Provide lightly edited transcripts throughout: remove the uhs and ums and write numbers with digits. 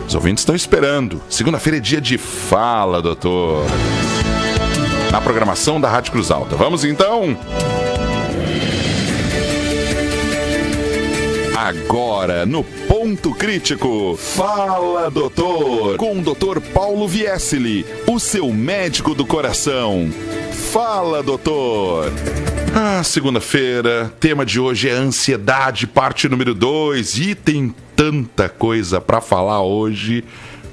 Os ouvintes estão esperando. Segunda-feira é dia de Fala, Doutor. Na programação da Rádio Cruz Alta. Vamos então? Agora, no Ponto Crítico, Fala Doutor, com o Dr. Paulo Viesili, o seu médico do coração. Fala Doutor. Segunda-feira, tema de hoje é ansiedade, parte número 2, e tem tanta coisa para falar hoje.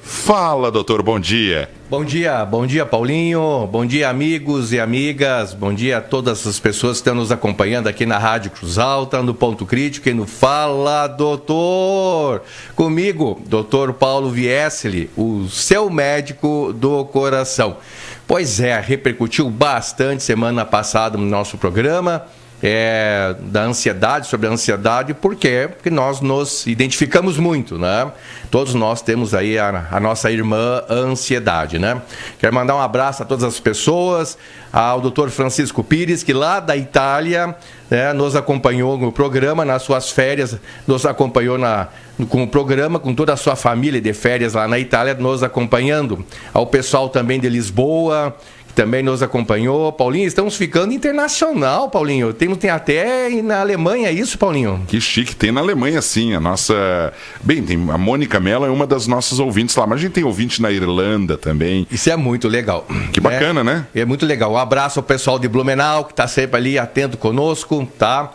Fala Doutor, bom dia. Bom dia Paulinho, bom dia amigos e amigas, bom dia a todas as pessoas que estão nos acompanhando aqui na Rádio Cruz Alta, no Ponto Crítico e no Fala Doutor. Comigo, Dr. Paulo Viesili, o seu médico do coração. Pois é, repercutiu bastante semana passada no nosso programa. Da ansiedade, sobre a ansiedade, por quê? Porque nós nos identificamos muito, né? Todos nós temos aí a nossa irmã ansiedade, né? Quero mandar um abraço a todas as pessoas, ao Dr. Francisco Pires, que lá da Itália, né, nos acompanhou no programa, nas suas férias, nos acompanhou com o programa, com toda a sua família de férias lá na Itália, nos acompanhando. Ao pessoal também de Lisboa, também nos acompanhou. Paulinho, estamos ficando internacional, Paulinho. Tem até na Alemanha, é isso, Paulinho? Que chique, tem na Alemanha sim, a nossa... Bem, tem a Mônica Mello é uma das nossas ouvintes lá, mas a gente tem ouvinte na Irlanda também. Isso é muito legal. Que bacana, né? É muito legal. Um abraço ao pessoal de Blumenau, que está sempre ali atento conosco, tá?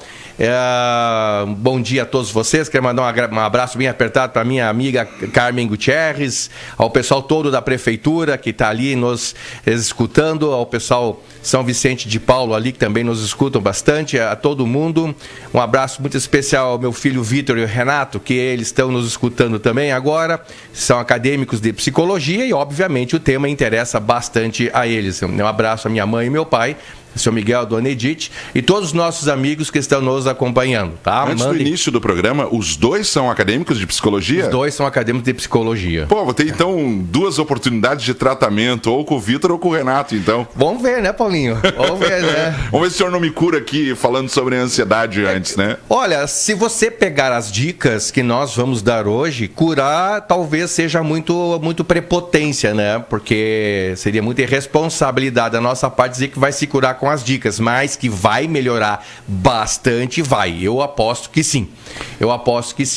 Bom dia a todos vocês. Quero mandar um abraço bem apertado para minha amiga Carmen Gutierrez, ao pessoal todo da prefeitura que está ali nos escutando, ao pessoal São Vicente de Paulo ali que também nos escutam bastante, a todo mundo. Um abraço muito especial ao meu filho Vitor e o Renato, que eles estão nos escutando também agora. São acadêmicos de psicologia e obviamente o tema interessa bastante a eles. Um abraço à minha mãe e meu pai, seu Miguel, Dona Edith e todos os nossos amigos que estão nos acompanhando, tá? Antes do início do programa, os dois são acadêmicos de psicologia? Os dois são acadêmicos de psicologia. Pô, vou ter então 2 oportunidades de tratamento, ou com o Vitor ou com o Renato, então. Vamos ver, né, Paulinho? Vamos ver, né? Vamos ver se o senhor não me cura aqui falando sobre a ansiedade antes, né? Olha, se você pegar as dicas que nós vamos dar hoje, curar talvez seja muito prepotência, né? Porque seria muita irresponsabilidade da nossa parte dizer que vai se curar com as dicas, mas que vai melhorar bastante, vai. Eu aposto que sim.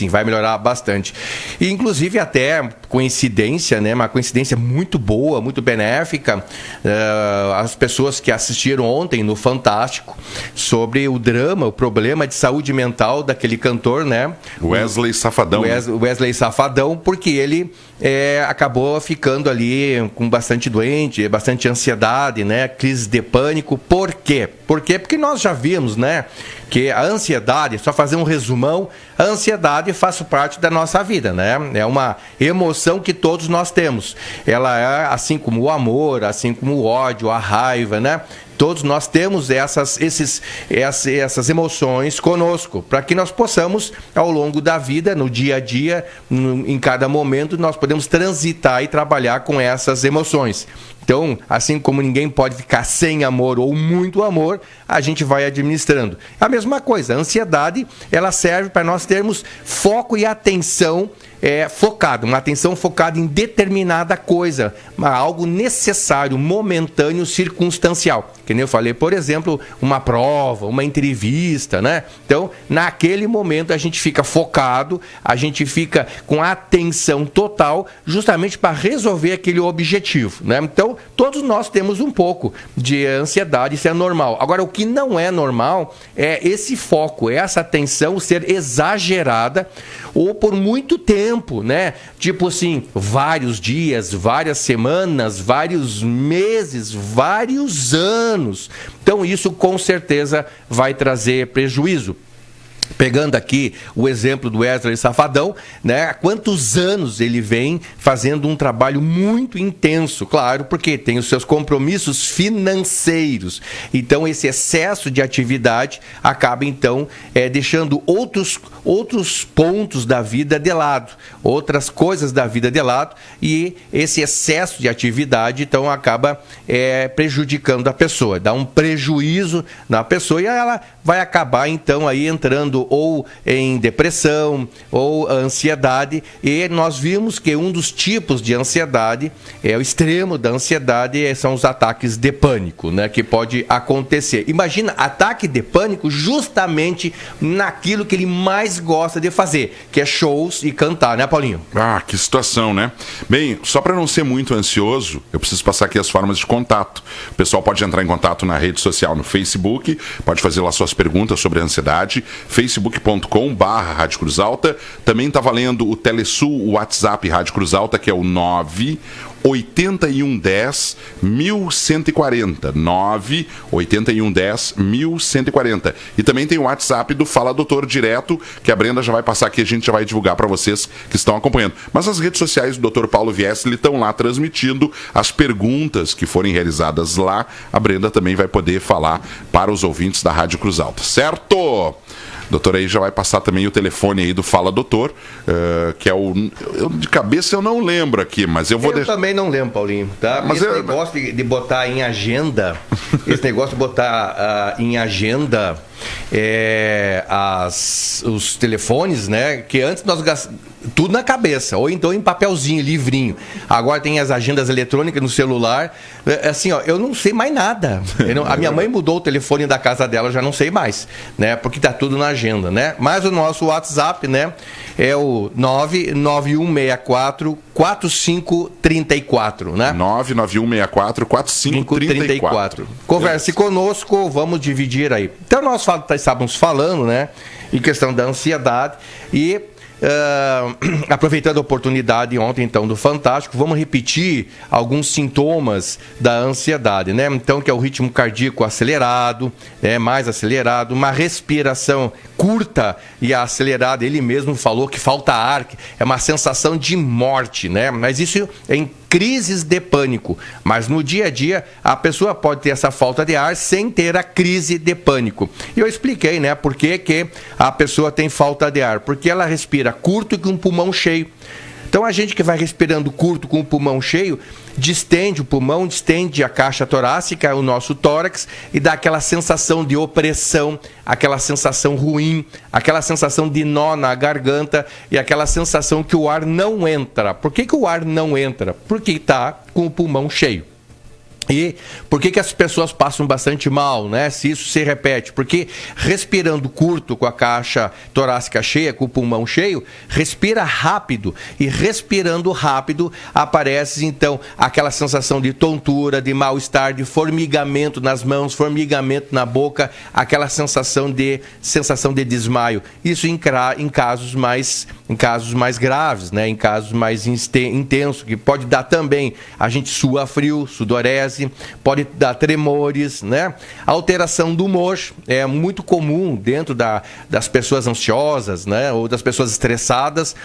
Vai melhorar bastante. E, inclusive, até coincidência, né? Uma coincidência muito boa, muito benéfica. As pessoas que assistiram ontem no Fantástico sobre o drama, o problema de saúde mental daquele cantor, né? Wesley Safadão. Wesley Safadão, porque ele acabou ficando ali com bastante doente, bastante ansiedade, né? Crise de pânico. Por quê? Porque nós já vimos, né? Que a ansiedade, só fazer um resumão, a ansiedade faz parte da nossa vida, né? É uma emoção que todos nós temos. Ela é assim como o amor, assim como o ódio, a raiva, né? Todos nós temos essas emoções conosco, para que nós possamos, ao longo da vida, no dia a dia, em cada momento, nós podemos transitar e trabalhar com essas emoções. Então, assim como ninguém pode ficar sem amor ou muito amor, a gente vai administrando. A mesma coisa, a ansiedade, ela serve para nós termos foco e atenção focado, uma atenção focada em determinada coisa, algo necessário, momentâneo, circunstancial. Que nem eu falei, por exemplo, uma prova, uma entrevista, né? Então, naquele momento a gente fica focado, a gente fica com atenção total, justamente para resolver aquele objetivo, né? Então, todos nós temos um pouco de ansiedade, isso é normal. Agora, o que não é normal é esse foco, essa atenção ser exagerada ou por muito tempo, né? Tipo assim, vários dias, várias semanas, vários meses, vários anos. Então isso com certeza vai trazer prejuízo. Pegando aqui o exemplo do Wesley Safadão, né? Há quantos anos ele vem fazendo um trabalho muito intenso, claro, porque tem os seus compromissos financeiros. Então, esse excesso de atividade acaba, então, deixando outros pontos da vida de lado, outras coisas da vida de lado, e esse excesso de atividade, então, acaba prejudicando a pessoa, dá um prejuízo na pessoa, e ela vai acabar, então, aí entrando entrando ou em depressão ou ansiedade, e nós vimos que um dos tipos de ansiedade, o extremo da ansiedade, são os ataques de pânico, né, que pode acontecer. Imagina, ataque de pânico justamente naquilo que ele mais gosta de fazer, que é shows e cantar, né, Paulinho? Ah, que situação, né? Bem, só para não ser muito ansioso, eu preciso passar aqui as formas de contato. O pessoal pode entrar em contato na rede social, no Facebook, pode fazer lá suas perguntas sobre a ansiedade, facebook.com/Rádio Cruz Alta. Também está valendo o Telesul, o WhatsApp Rádio Cruz Alta, que é o 98110-1140. 98110-1140. E também tem o WhatsApp do Fala Doutor direto, que a Brenda já vai passar aqui, a gente já vai divulgar para vocês que estão acompanhando. Mas as redes sociais do Dr. Paulo Viesli estão lá transmitindo as perguntas que forem realizadas lá. A Brenda também vai poder falar para os ouvintes da Rádio Cruz Alta, certo? Doutor aí já vai passar também o telefone aí do Fala Doutor, que é o... de cabeça eu não lembro aqui, mas eu vou... Eu também não lembro, Paulinho, tá? Mas esse negócio de botar em agenda, os telefones, né? Que antes nós gastávamos tudo na cabeça, ou então em papelzinho, livrinho. Agora tem as agendas eletrônicas no celular. Assim, ó, eu não sei mais nada. A minha mãe mudou o telefone da casa dela, eu já não sei mais, né? Porque tá tudo na agenda, né? Mas o nosso WhatsApp, né? É o 99164-4534, né? 99164-4534. Converse conosco, vamos dividir aí. Então nós estávamos falando, né? Em questão da ansiedade e... aproveitando a oportunidade ontem então do Fantástico, vamos repetir alguns sintomas da ansiedade, né? Então, que é o ritmo cardíaco acelerado, mais acelerado, uma respiração curta e acelerada. Ele mesmo falou que falta ar, é uma sensação de morte, né? Mas isso é em crises de pânico, mas no dia a dia a pessoa pode ter essa falta de ar sem ter a crise de pânico. E eu expliquei, né, por que a pessoa tem falta de ar, porque ela respira curto e com o pulmão cheio. Então a gente que vai respirando curto com o pulmão cheio, distende o pulmão, distende a caixa torácica, o nosso tórax, e dá aquela sensação de opressão, aquela sensação ruim, aquela sensação de nó na garganta e aquela sensação que o ar não entra. Por que o ar não entra? Porque está com o pulmão cheio. E por que as pessoas passam bastante mal, né? Se isso se repete? Porque respirando curto com a caixa torácica cheia, com o pulmão cheio, respira rápido. E respirando rápido aparece então aquela sensação de tontura, de mal-estar, de formigamento nas mãos, formigamento na boca, aquela sensação de desmaio. Isso em casos mais graves, né? Em casos mais intensos, que pode dar também, a gente sua frio, sudorese, pode dar tremores, né? Alteração do humor é muito comum dentro das pessoas ansiosas, né? Ou das pessoas estressadas,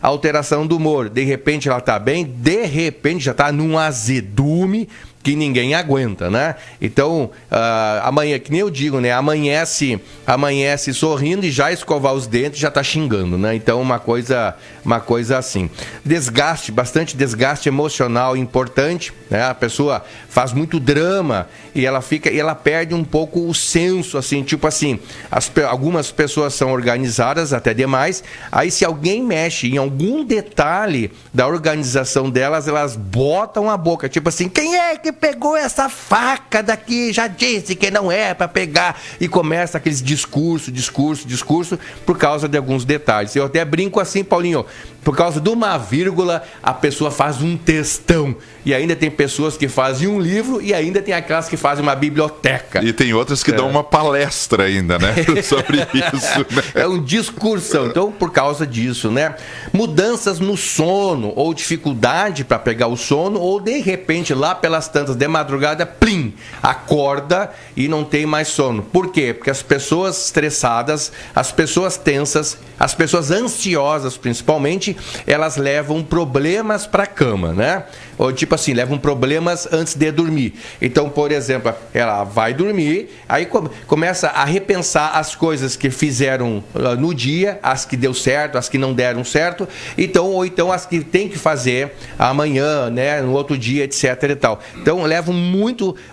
a alteração do humor. De repente ela está bem, de repente já está num azedume que ninguém aguenta, né? Então, amanhã, que nem eu digo, né? Amanhece sorrindo e já escovar os dentes já tá xingando, né? Então, uma coisa assim. Bastante desgaste emocional importante, né? A pessoa faz muito drama e ela perde um pouco o senso, assim, tipo assim, algumas pessoas são organizadas até demais, aí se alguém mexe em algum detalhe da organização delas, elas botam a boca, tipo assim, quem é que pegou essa faca daqui? Já disse que não é para pegar. E começa aqueles discurso por causa de alguns detalhes. Eu até brinco assim, Paulinho, por causa de uma vírgula, a pessoa faz um textão. E ainda tem pessoas que fazem um livro e ainda tem aquelas que fazem uma biblioteca. E tem outras que dão uma palestra ainda, né? Sobre isso. Né? É um discursão. Então, por causa disso, né? Mudanças no sono, ou dificuldade para pegar o sono, ou de repente, lá pelas tantas de madrugada, plim, acorda e não tem mais sono. Por quê? Porque as pessoas estressadas, as pessoas tensas, as pessoas ansiosas principalmente, normalmente elas levam problemas para a cama, né? Ou tipo assim, levam problemas antes de dormir. Então, por exemplo, ela vai dormir, aí começa a repensar as coisas que fizeram no dia, as que deu certo, as que não deram certo, ou então as que tem que fazer amanhã, né, no outro dia, etc. e tal. Então, levam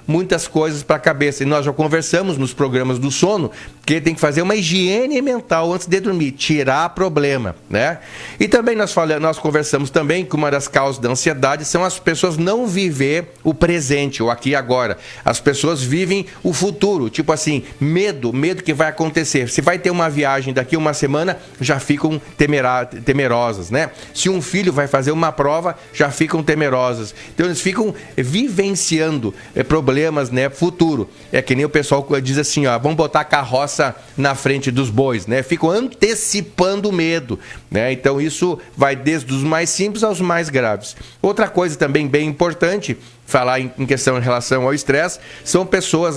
muitas coisas para a cabeça. E nós já conversamos nos programas do sono que tem que fazer uma higiene mental antes de dormir, tirar problema, né? E também nós conversamos também que uma das causas da ansiedade são as pessoas não viver o presente, o aqui e agora. As pessoas vivem o futuro, tipo assim, medo que vai acontecer. Se vai ter uma viagem daqui uma semana, já ficam temerosas, né? Se um filho vai fazer uma prova, já ficam temerosas. Então eles ficam vivenciando problemas, né, futuro. É que nem o pessoal diz assim, ó, vamos botar a carroça na frente dos bois, né? Ficam antecipando o medo, né? Então isso vai desde os mais simples aos mais graves. Outra coisa também bem importante falar em questão em relação ao estresse, são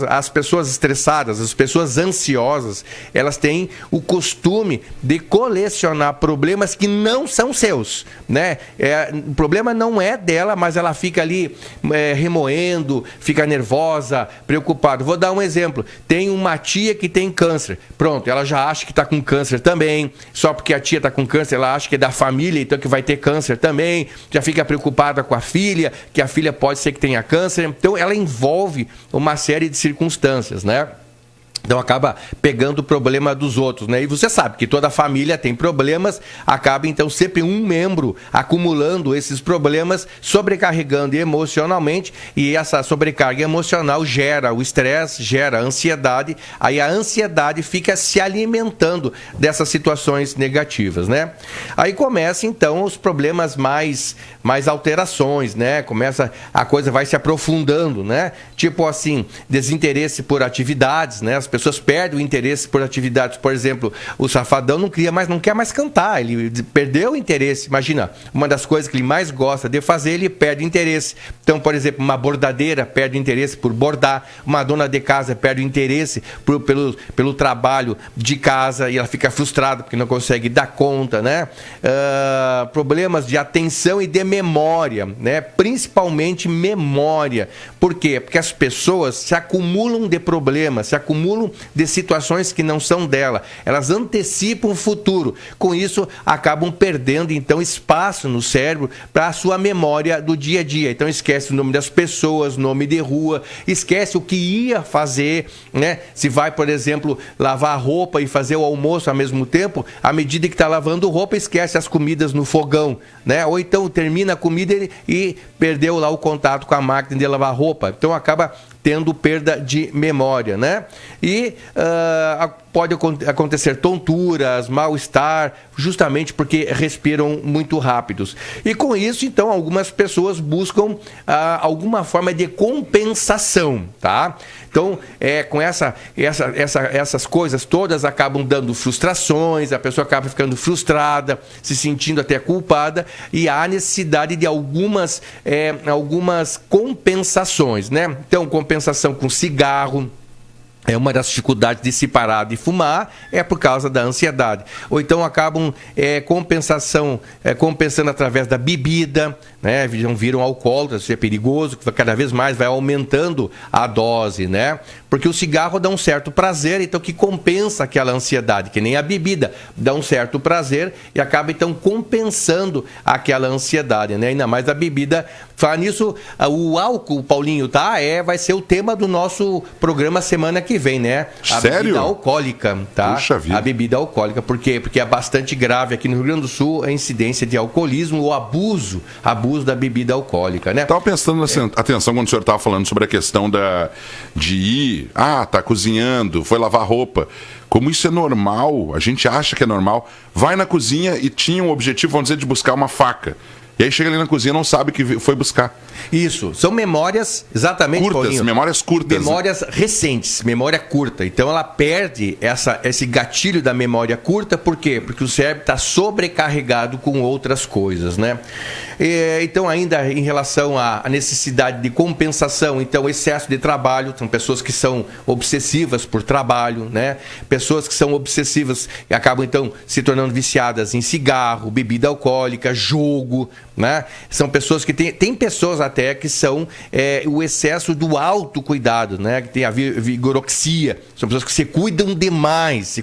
as pessoas estressadas, as pessoas ansiosas, elas têm o costume de colecionar problemas que não são seus, né? O problema não é dela, mas ela fica ali remoendo, fica nervosa, preocupada. Vou dar um exemplo. Tem uma tia que tem câncer. Pronto, ela já acha que está com câncer também. Só porque a tia está com câncer, ela acha que é da família, então que vai ter câncer também. Já fica preocupada com a filha, que a filha pode ser que tenha câncer. Então ela envolve uma série de circunstâncias, né? Então acaba pegando o problema dos outros, né? E você sabe que toda família tem problemas, acaba então sempre um membro acumulando esses problemas, sobrecarregando emocionalmente, e essa sobrecarga emocional gera o estresse, gera a ansiedade, aí a ansiedade fica se alimentando dessas situações negativas, né? Aí começa então os problemas mais alterações, né? A coisa vai se aprofundando, né? Tipo assim, desinteresse por atividades, né? As pessoas perdem o interesse por atividades. Por exemplo, o Safadão não quer mais cantar, ele perdeu o interesse. Imagina, uma das coisas que ele mais gosta de fazer, ele perde o interesse. Então, por exemplo, uma bordadeira perde o interesse por bordar, uma dona de casa perde o interesse pelo trabalho de casa e ela fica frustrada porque não consegue dar conta, né? Problemas de atenção e de memória, né? Principalmente memória. Por quê? Porque as pessoas se acumulam de problemas, se acumulam de situações que não são dela. Elas antecipam o futuro. Com isso, acabam perdendo, então, espaço no cérebro para a sua memória do dia a dia. Então, esquece o nome das pessoas, nome de rua, esquece o que ia fazer, né? Se vai, por exemplo, lavar roupa e fazer o almoço ao mesmo tempo, à medida que está lavando roupa, esquece as comidas no fogão, né? Ou então termina a comida e perdeu lá o contato com a máquina de lavar roupa. Então, acaba tendo perda de memória, né? E pode acontecer tonturas, mal-estar, justamente porque respiram muito rápidos. E com isso, então, algumas pessoas buscam alguma forma de compensação, tá? Então, com essas coisas todas acabam dando frustrações, a pessoa acaba ficando frustrada, se sentindo até culpada, e há necessidade de algumas compensações, né? Então, compensação com cigarro. Uma das dificuldades de se parar de fumar é por causa da ansiedade. Ou então acabam compensando através da bebida, né? Viram alcoólatras, isso é perigoso, cada vez mais vai aumentando a dose, né? Porque o cigarro dá um certo prazer, então que compensa aquela ansiedade, que nem a bebida dá um certo prazer e acaba então compensando aquela ansiedade, né? Ainda mais a bebida. Falar nisso, o álcool, Paulinho, tá? Vai ser o tema do nosso programa semana que vem, né? A Sério? Bebida alcoólica, tá? Puxa vida. A bebida alcoólica, por quê? Porque é bastante grave aqui no Rio Grande do Sul a incidência de alcoolismo ou abuso da bebida alcoólica, né? Estava prestando atenção quando o senhor estava falando sobre a questão de ir, tá cozinhando, foi lavar roupa. Como isso é normal, a gente acha que é normal. Vai na cozinha e tinha um objetivo, vamos dizer, de buscar uma faca. E aí chega ali na cozinha e não sabe o que foi buscar. Isso, são memórias exatamente, curtas, Paulinho, memórias curtas. Memórias recentes, memória curta. Então ela perde esse gatilho da memória curta, por quê? Porque o cérebro está sobrecarregado com outras coisas, né? Então, ainda em relação à necessidade de compensação, então, excesso de trabalho, são pessoas que são obsessivas por trabalho, né? Pessoas que são obsessivas e acabam, então, se tornando viciadas em cigarro, bebida alcoólica, jogo, né? São pessoas que tem pessoas até que são o excesso do autocuidado, né? Que tem a vigoroxia, são pessoas que se cuidam demais,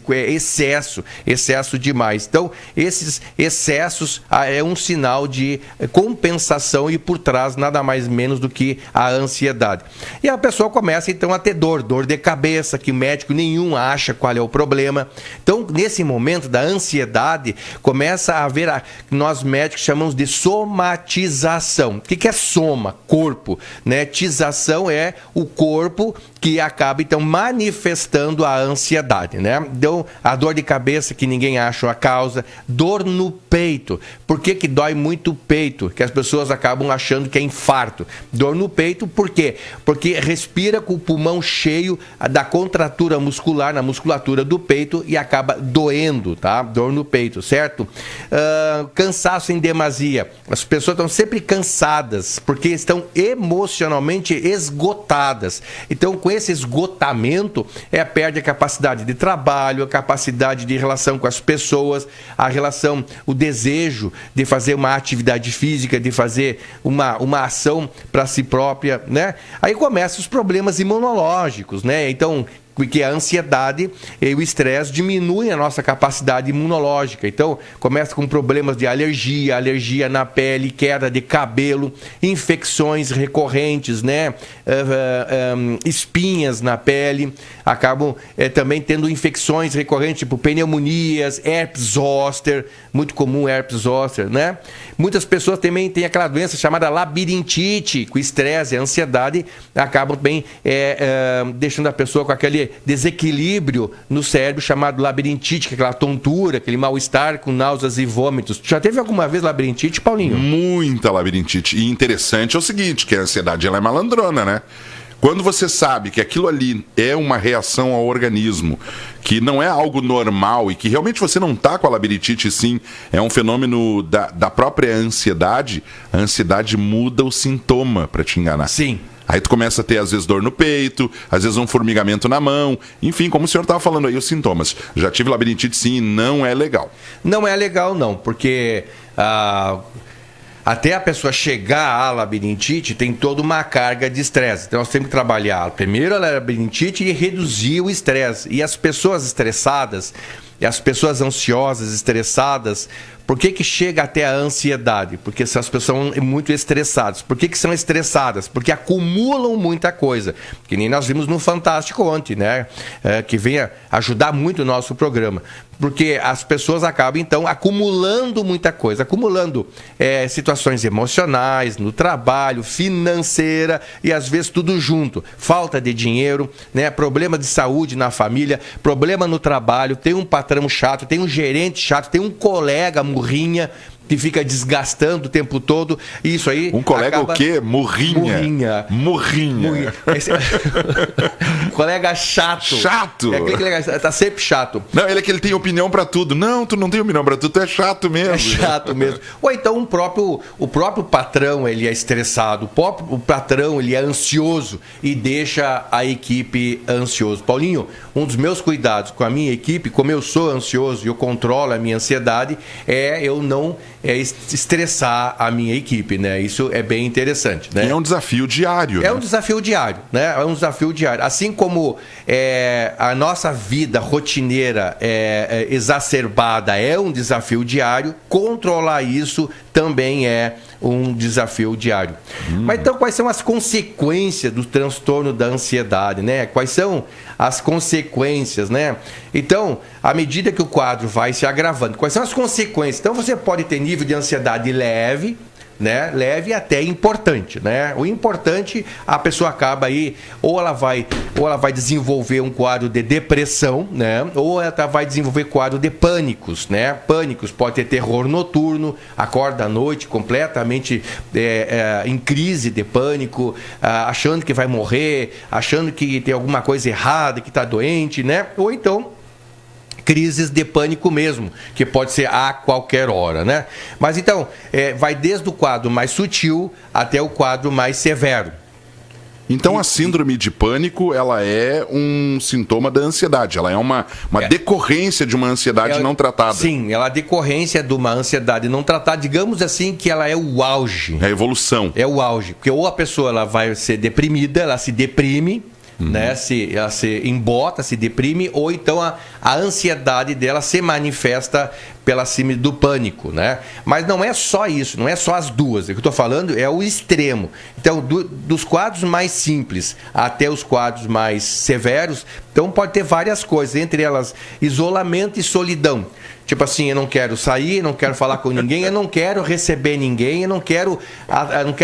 excesso demais. Então, esses excessos é um sinal de compensação e por trás nada mais menos do que a ansiedade. E a pessoa começa então a ter dor de cabeça, que médico nenhum acha qual é o problema. Então, nesse momento da ansiedade, começa a haver nós médicos chamamos de somatização. O que é soma? Corpo, né? Tização é o corpo que acaba então manifestando a ansiedade, né? Então, a dor de cabeça que ninguém acha a causa, dor no peito. Por que dói muito o peito? Que as pessoas acabam achando que é infarto. Dor no peito, por quê? Porque respira com o pulmão cheio da contratura muscular na musculatura do peito e acaba doendo, tá? Dor no peito, certo? Cansaço em demasia. As pessoas estão sempre cansadas porque estão emocionalmente esgotadas. Então, com esse esgotamento, perde a capacidade de trabalho, a capacidade de relação com as pessoas, o desejo de fazer uma atividade física, de fazer uma ação para si própria, né? Aí começam os problemas imunológicos, né? Então, porque a ansiedade e o estresse diminuem a nossa capacidade imunológica. Então, começa com problemas de alergia na pele, queda de cabelo, infecções recorrentes, né? Espinhas na pele, acabam também tendo infecções recorrentes, tipo pneumonias, herpes zoster, muito comum herpes zoster, né? Muitas pessoas também têm aquela doença chamada labirintite, com estresse e ansiedade, acabam também deixando a pessoa com aquele desequilíbrio no cérebro chamado labirintite, que é aquela tontura, aquele mal-estar com náuseas e vômitos. Já teve alguma vez labirintite, Paulinho? Muita labirintite. E interessante é o seguinte, que a ansiedade ela é malandrona, né? Quando você sabe que aquilo ali é uma reação ao organismo, que não é algo normal e que realmente você não está com a labirintite, sim, é um fenômeno da própria ansiedade, a ansiedade muda o sintoma para te enganar. Sim. Aí tu começa a ter, às vezes, dor no peito, às vezes um formigamento na mão, enfim, como o senhor estava falando aí, os sintomas. Já tive labirintite, sim, e não é legal. Não é legal, não, porque até a pessoa chegar à labirintite tem toda uma carga de estresse. Então nós temos que trabalhar primeiro a labirintite e reduzir o estresse. E as pessoas estressadas, e as pessoas ansiosas, estressadas, por que chega até a ansiedade? Porque essas pessoas são muito estressadas. Por que são estressadas? Porque acumulam muita coisa. Que nem nós vimos no Fantástico ontem, né? Que vem ajudar muito o nosso programa. Porque as pessoas acabam, então, acumulando muita coisa. Acumulando situações emocionais, no trabalho, financeira e, às vezes, tudo junto. Falta de dinheiro, né? Problema de saúde na família, problema no trabalho, tem um patrão chato, tem um gerente chato, tem um colega murrinha que fica desgastando o tempo todo. Isso aí. Um colega acaba... o quê? Murrinha. Colega chato. Chato. É aquele que tá sempre chato. Não, ele é que ele tem opinião pra tudo. Não, tu não tem opinião pra tudo, tu é chato mesmo. É chato mesmo. Ou então o próprio patrão, ele é estressado. O patrão, ele é ansioso e deixa a equipe ansioso. Paulinho, um dos meus cuidados com a minha equipe, como eu sou ansioso e eu controlo a minha ansiedade, eu não estressar a minha equipe, né? Isso é bem interessante, né? E é um desafio diário. Um desafio diário, né? É um desafio diário. Assim como a nossa vida rotineira exacerbada é um desafio diário, controlar isso também é um desafio diário. Mas então, quais são as consequências do transtorno da ansiedade, né? Quais são as consequências, né? Então, à medida que o quadro vai se agravando, quais são as consequências? Então, você pode ter nível de ansiedade leve, né? Leve até importante, né? O importante, a pessoa acaba aí, ou ela vai desenvolver um quadro de depressão, né? Ou ela vai desenvolver quadro de pânicos, né? Pânicos, pode ter terror noturno, acorda à noite completamente em crise de pânico, achando que vai morrer, achando que tem alguma coisa errada, que está doente, né? Ou então crises de pânico mesmo, que pode ser a qualquer hora, né? Mas então, vai desde o quadro mais sutil até o quadro mais severo. Então a síndrome de pânico, ela é um sintoma da ansiedade, ela é uma decorrência de uma ansiedade não tratada. Sim, ela é decorrência de uma ansiedade não tratada, digamos assim que ela é o auge. É a evolução. É o auge, porque ou a pessoa ela vai ser deprimida, ela se deprime, né? Ela se embota, se deprime, ou então a ansiedade dela se manifesta pela síndrome do pânico, né? Mas não é só isso, não é só as duas. O que eu estou falando é o extremo. Então, dos quadros mais simples até os quadros mais severos, então pode ter várias coisas, entre elas isolamento e solidão. Tipo assim, eu não quero sair, não quero falar com ninguém, eu não quero receber ninguém, eu não quero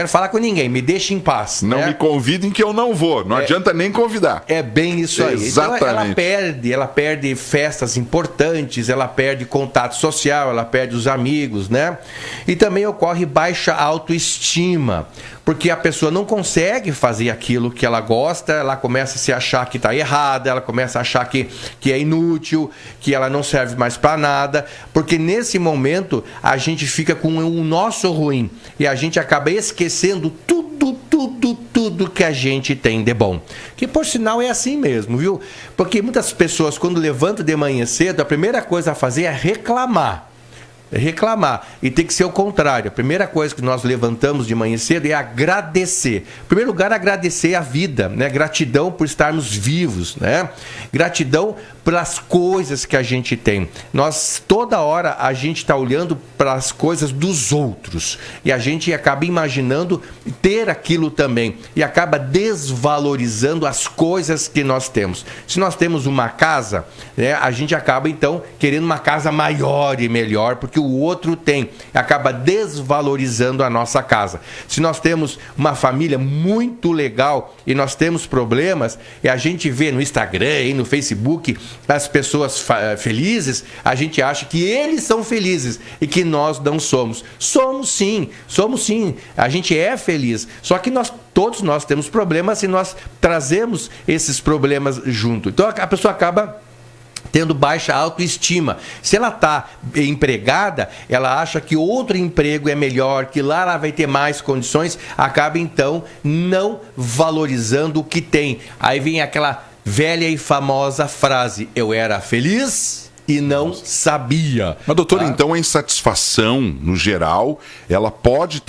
falar com ninguém, me deixe em paz. Não, né? me convidem que eu não vou, não adianta nem convidar. É bem isso aí. Exatamente. Então ela perde festas importantes, ela perde contato social, ela perde os amigos, né? E também ocorre baixa autoestima, porque a pessoa não consegue fazer aquilo que ela gosta, ela começa a se achar que está errada, ela começa a achar que é inútil, que ela não serve mais para nada, porque nesse momento a gente fica com o nosso ruim e a gente acaba esquecendo tudo que a gente tem de bom. Que por sinal é assim mesmo, viu? Porque muitas pessoas quando levantam de manhã cedo, a primeira coisa a fazer é reclamar. E tem que ser o contrário. A primeira coisa que nós levantamos de manhã cedo é agradecer. Em primeiro lugar, agradecer a vida, né? Gratidão por estarmos vivos, né? Gratidão pelas coisas que a gente tem. Nós, toda hora, a gente está olhando para as coisas dos outros e a gente acaba imaginando ter aquilo também e acaba desvalorizando as coisas que nós temos. Se nós temos uma casa, né, a gente acaba, então, querendo uma casa maior e melhor, porque o outro tem, acaba desvalorizando a nossa casa. Se nós temos uma família muito legal e nós temos problemas, e a gente vê no Instagram e no Facebook as pessoas felizes, a gente acha que eles são felizes e que nós não somos. Somos sim, a gente é feliz, só que todos nós temos problemas e nós trazemos esses problemas junto. Então a pessoa acaba tendo baixa autoestima. Se ela está empregada, ela acha que outro emprego é melhor, que lá ela vai ter mais condições, acaba então não valorizando o que tem. Aí vem aquela velha e famosa frase: eu era feliz e não sabia. Mas, doutor, então a insatisfação, no geral, ela pode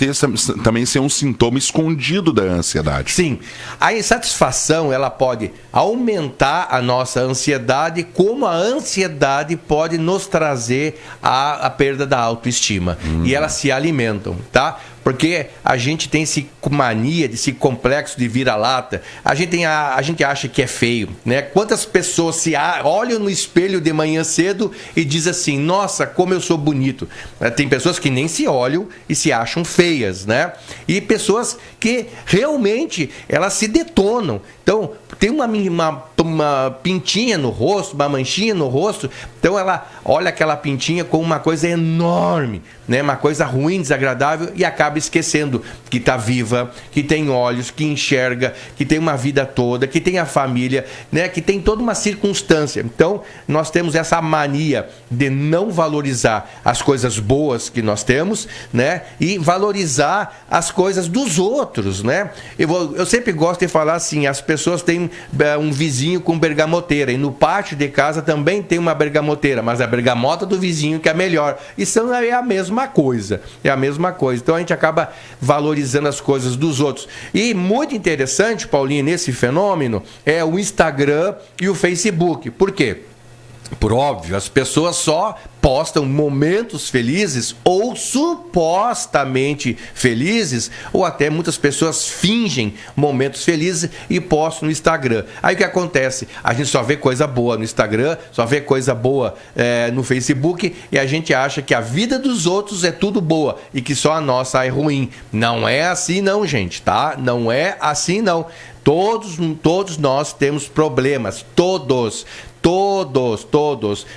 também ser um sintoma escondido da ansiedade. Sim, a insatisfação, ela pode aumentar a nossa ansiedade, como a ansiedade pode nos trazer a perda da autoestima. E elas se alimentam, tá? Porque a gente tem esse mania, esse complexo de vira-lata. A gente acha que é feio, né? Quantas pessoas olham no espelho de manhã cedo e dizem assim: nossa, como eu sou bonito. Tem pessoas que nem se olham e se acham feias, né? E pessoas que realmente elas se detonam. Então, tem uma pintinha no rosto, uma manchinha no rosto, então ela olha aquela pintinha como uma coisa enorme, né? Uma coisa ruim, desagradável, e acaba esquecendo que está viva, que tem olhos, que enxerga, que tem uma vida toda, que tem a família, né? Que tem toda uma circunstância. Então, nós temos essa mania de não valorizar as coisas boas que nós temos, né? E valorizar as coisas dos outros, né? Eu sempre gosto de falar assim: as pessoas têm um vizinho com bergamoteira, e no pátio de casa também tem uma bergamoteira, mas a bergamota do vizinho que é melhor. Isso é a mesma coisa, Então a gente acaba valorizando as coisas dos outros. E muito interessante, Paulinho, nesse fenômeno é o Instagram e o Facebook. Por quê? Por óbvio, as pessoas só postam momentos felizes ou supostamente felizes, ou até muitas pessoas fingem momentos felizes e postam no Instagram. Aí o que acontece? A gente só vê coisa boa no Instagram, só vê coisa boa no Facebook, e a gente acha que a vida dos outros é tudo boa e que só a nossa é ruim. Não é assim não, gente, tá? Não é assim não. Todos nós temos problemas, todos.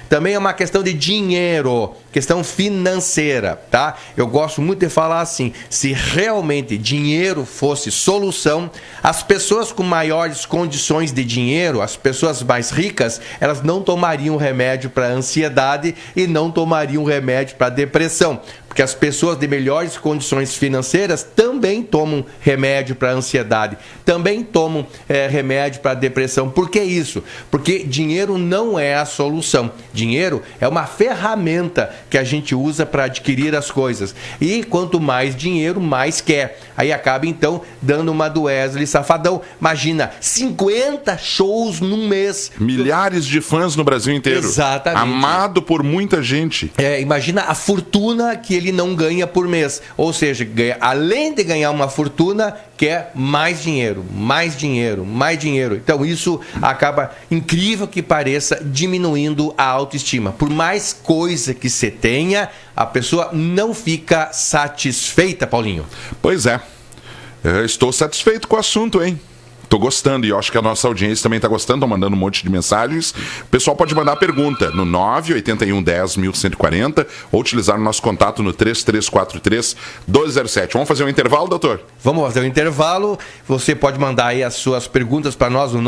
Também é uma questão de dinheiro, questão financeira, tá? Eu gosto muito de falar assim, se realmente dinheiro fosse solução, as pessoas com maiores condições de dinheiro, as pessoas mais ricas, elas não tomariam remédio para ansiedade e não tomariam remédio para depressão. Porque as pessoas de melhores condições financeiras também tomam remédio para ansiedade, também tomam remédio para depressão. Por que isso? Porque dinheiro não é a solução. Dinheiro é uma ferramenta que a gente usa para adquirir as coisas. E quanto mais dinheiro, mais quer. Aí acaba então dando uma do Wesley Safadão. Imagina, 50 shows num mês. Milhares de fãs no Brasil inteiro. Exatamente. Amado por muita gente. Imagina a fortuna que ele não ganha por mês. Ou seja, além de ganhar uma fortuna, quer mais dinheiro. Então isso acaba, incrível que pareça, diminuindo a autoestima. Por mais coisa que você tenha, a pessoa não fica satisfeita, Paulinho. Pois é. Eu estou satisfeito com o assunto, hein? Tô gostando, e eu acho que a nossa audiência também tá gostando, estão mandando um monte de mensagens. O pessoal pode mandar pergunta no 981101140 ou utilizar o nosso contato no 3343-1207. Vamos fazer um intervalo, doutor? Vamos fazer um intervalo. Você pode mandar aí as suas perguntas para nós no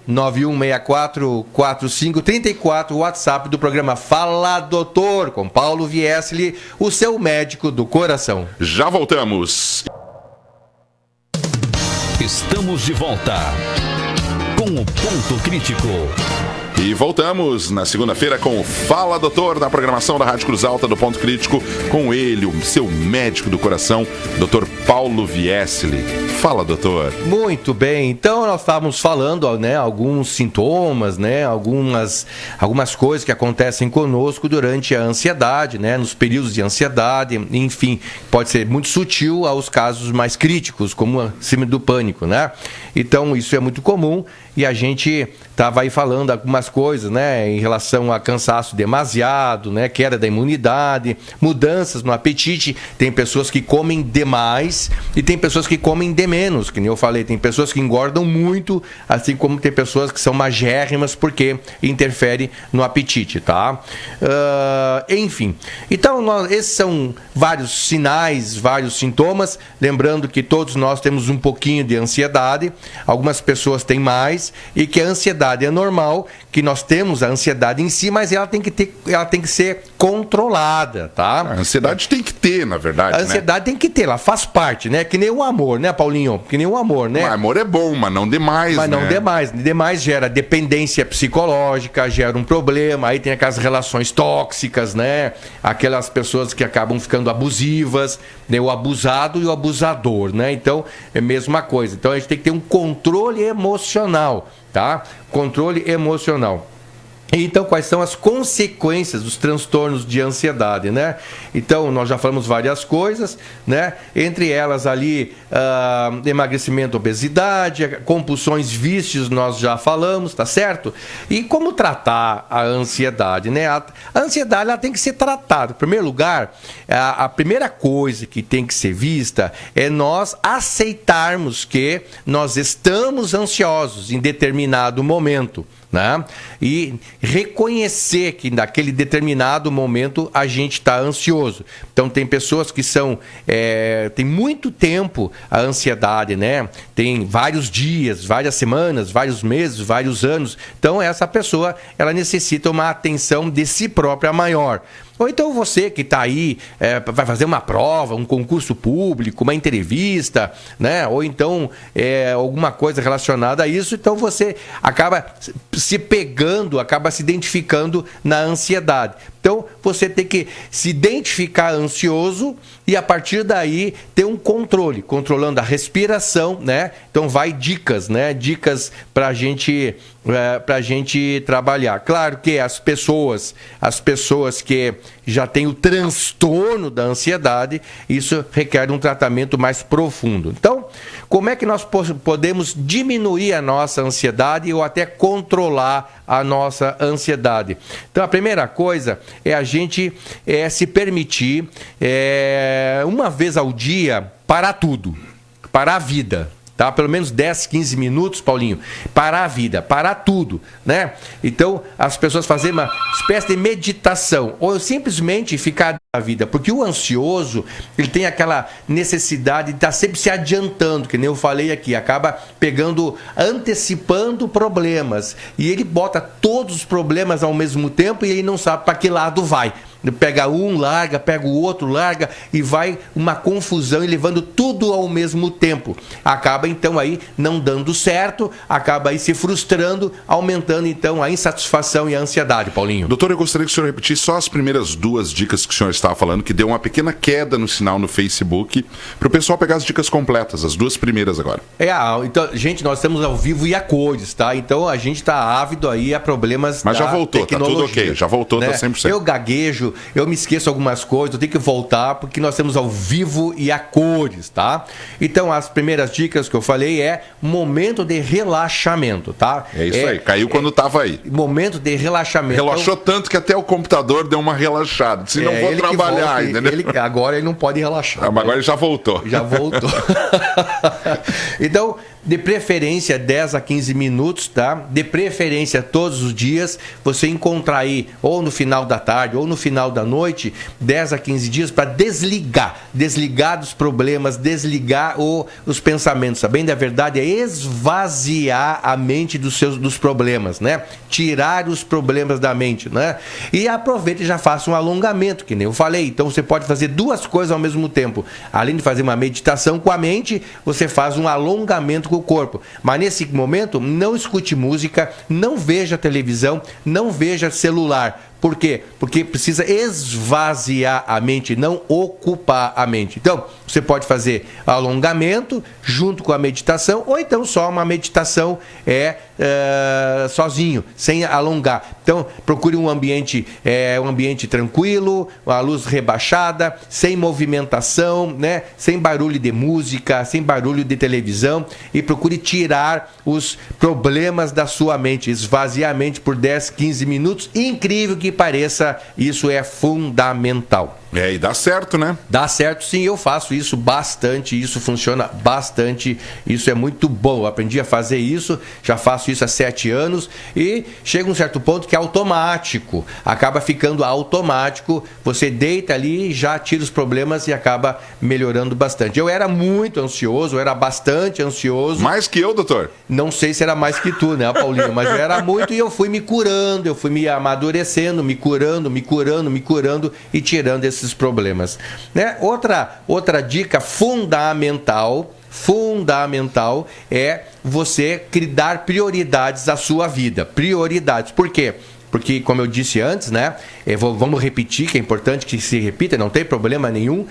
991644534, o WhatsApp do programa Fala Doutor, com Paulo Viesli, o seu médico do coração. Já voltamos. Estamos de volta com o Ponto Crítico. E voltamos na segunda-feira com o Fala Doutor, na programação da Rádio Cruz Alta do Ponto Crítico, com ele, o seu médico do coração, Dr. Paulo Viesli. Fala, doutor. Muito bem, então nós estávamos falando, né, alguns sintomas, né, algumas coisas que acontecem conosco durante a ansiedade, né, nos períodos de ansiedade, enfim, pode ser muito sutil aos casos mais críticos, como a síndrome do pânico, né? Então isso é muito comum e a gente estava aí falando algumas coisas, né, em relação a cansaço demasiado, né, queda da imunidade, mudanças no apetite. Tem pessoas que comem demais e tem pessoas que comem de menos, que nem eu falei. Tem pessoas que engordam muito, assim como tem pessoas que são magérrimas porque interfere no apetite, tá? Enfim, então esses são vários sinais, vários sintomas. Lembrando que todos nós temos um pouquinho de ansiedade, algumas pessoas têm mais, e que a ansiedade é normal, que nós temos a ansiedade em si, mas ela tem que ser controlada, tá? A ansiedade tem que ter, na verdade, a ansiedade, né? Tem que ter, ela faz parte, né? Que nem o amor, né, Paulinho? Que nem o amor, né? O amor é bom, mas não demais, mas né? Não demais. Demais gera dependência psicológica, gera um problema, aí tem aquelas relações tóxicas, né? Aquelas pessoas que acabam ficando abusivas, né? O abusado e o abusador, né? Então, é a mesma coisa. Então, a gente tem que ter um controle emocional, tá? Controle emocional. Então, quais são as consequências dos transtornos de ansiedade, né? Então, nós já falamos várias coisas, né? Entre elas ali, emagrecimento, obesidade, compulsões, vícios, nós já falamos, tá certo? E como tratar a ansiedade, né? A ansiedade, ela tem que ser tratada. Em primeiro lugar, a primeira coisa que tem que ser vista é nós aceitarmos que nós estamos ansiosos em determinado momento, né? E reconhecer que naquele determinado momento a gente está ansioso. Então tem pessoas que tem muito tempo a ansiedade, né? Tem vários dias, várias semanas, vários meses, vários anos. Então essa pessoa, ela necessita uma atenção de si própria maior. Ou então você que está aí, vai fazer uma prova, um concurso público, uma entrevista, né? Ou então alguma coisa relacionada a isso, então você acaba se pegando, acaba se identificando na ansiedade. Então, você tem que se identificar ansioso e, a partir daí, ter um controle, controlando a respiração, né? Então, vai dicas, né? Dicas para a gente trabalhar. Claro que as pessoas que já têm o transtorno da ansiedade, isso requer um tratamento mais profundo. Então, como é que nós podemos diminuir a nossa ansiedade ou até controlar a nossa ansiedade? Então, a primeira coisa é a gente se permitir, uma vez ao dia, parar tudo, parar a vida. Tá? Pelo menos 10, 15 minutos, Paulinho, parar a vida, parar tudo, né? Então, as pessoas fazem uma espécie de meditação, ou simplesmente ficar na vida, porque o ansioso, ele tem aquela necessidade de estar sempre se adiantando, que nem eu falei aqui, acaba antecipando problemas, e ele bota todos os problemas ao mesmo tempo e ele não sabe para que lado vai. Pega um, larga, pega o outro, larga, e vai uma confusão e levando tudo ao mesmo tempo. Acaba então aí não dando certo, acaba aí se frustrando, aumentando então a insatisfação e a ansiedade, Paulinho. Doutor, eu gostaria que o senhor repetisse só as primeiras 2 dicas que o senhor estava falando, que deu uma pequena queda no sinal no Facebook, para o pessoal pegar as dicas completas, as 2 primeiras agora. Então, gente, nós estamos ao vivo e a cores, tá? Então a gente está ávido aí a problemas Mas da já voltou, tecnologia, tá tudo ok, já voltou, né? Tá 100%. Eu gaguejo, eu me esqueço algumas coisas, eu tenho que voltar, porque nós temos ao vivo e a cores, tá? Então, as primeiras dicas que eu falei é momento de relaxamento, tá? É isso aí, caiu quando estava aí. Momento de relaxamento. Relaxou tanto que até o computador deu uma relaxada. Se não vou trabalhar, entendeu? Agora ele não pode relaxar. Mas agora ele já voltou. Já voltou. Então, de preferência 10 a 15 minutos, tá? De preferência todos os dias, você encontrar aí, ou no final da tarde, ou no final da noite, 10 a 15 dias para desligar dos problemas, desligar os pensamentos. A bem da verdade é esvaziar a mente dos problemas, né? Tirar os problemas da mente, né? E aproveita e já faça um alongamento, que nem eu falei. Então você pode fazer 2 coisas ao mesmo tempo. Além de fazer uma meditação com a mente, você faz um alongamento com o corpo. Mas nesse momento, não escute música, não veja televisão, não veja celular. Por quê? Porque precisa esvaziar a mente, não ocupar a mente. Então, você pode fazer alongamento junto com a meditação, ou então só uma meditação sozinho, sem alongar. Então, procure um ambiente tranquilo, a luz rebaixada, sem movimentação, né? Sem barulho de música, sem barulho de televisão, e procure tirar os problemas da sua mente, esvaziar a mente por 10, 15 minutos. Incrível que pareça, isso é fundamental. E dá certo, né? Dá certo, sim, eu faço isso bastante, isso funciona bastante, isso é muito bom. Eu aprendi a fazer isso, já faço isso há 7 anos e chega um certo ponto que é automático, acaba ficando automático, você deita ali, já tira os problemas e acaba melhorando bastante. Eu era muito ansioso, eu era bastante ansioso. Mais que eu, doutor? Não sei se era mais que tu, né, Paulinho, mas eu era muito e eu fui me curando, eu fui me amadurecendo, me curando e tirando esses problemas, né? Outra dica fundamental é você dar prioridades à sua vida. Prioridades. Por quê? Porque, como eu disse antes, né? Vamos repetir, que é importante que se repita, não tem problema nenhum.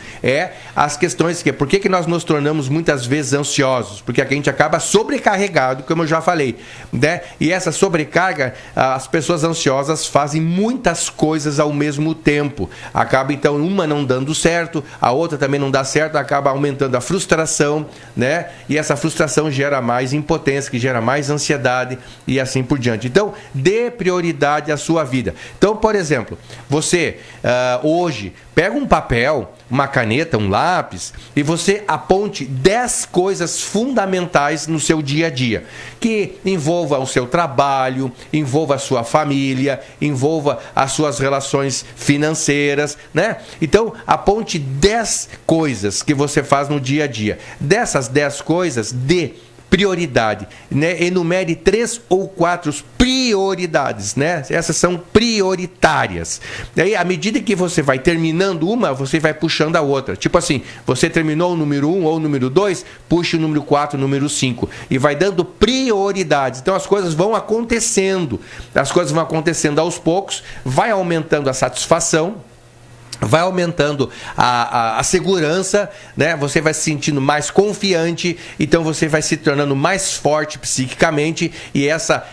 As questões que... Por que nós nos tornamos muitas vezes ansiosos? Porque a gente acaba sobrecarregado, como eu já falei, né? E essa sobrecarga, as pessoas ansiosas fazem muitas coisas ao mesmo tempo. Acaba, então, uma não dando certo, a outra também não dá certo, acaba aumentando a frustração, né? E essa frustração gera mais impotência, que gera mais ansiedade e assim por diante. Então, dê prioridade à sua vida. Então, por exemplo, você hoje pega um papel, uma caneta, um lápis e você aponte 10 coisas fundamentais no seu dia a dia, que envolva o seu trabalho, envolva a sua família, envolva as suas relações financeiras, né? Então, aponte 10 coisas que você faz no dia a dia. Dessas 10 coisas, dê prioridade, né? Enumere 3 ou 4 prioridades, né? Essas são prioritárias. Daí, à medida que você vai terminando uma, você vai puxando a outra. Tipo assim, você terminou o número 1 ou o número 2, puxa o número 4, o número 5. E vai dando prioridades. Então, as coisas vão acontecendo. As coisas vão acontecendo aos poucos, vai aumentando a satisfação, vai aumentando a segurança, né? Você vai se sentindo mais confiante, então você vai se tornando mais forte psiquicamente, e essa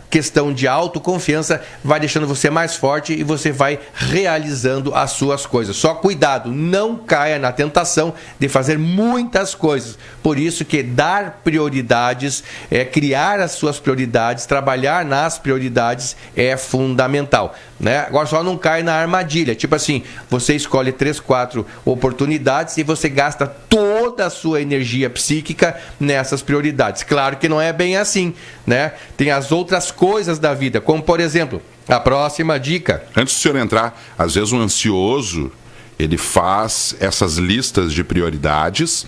questão de autoconfiança vai deixando você mais forte e você vai realizando as suas coisas. Só cuidado, não caia na tentação de fazer muitas coisas. Por isso que dar prioridades, criar as suas prioridades, trabalhar nas prioridades é fundamental, né? Agora só não cai na armadilha, tipo assim, você escolhe 3, 4 oportunidades e você gasta toda a sua energia psíquica nessas prioridades. Claro que não é bem assim, né? Tem as outras coisas da vida, como por exemplo, a próxima dica. Antes do senhor entrar, às vezes um ansioso, ele faz essas listas de prioridades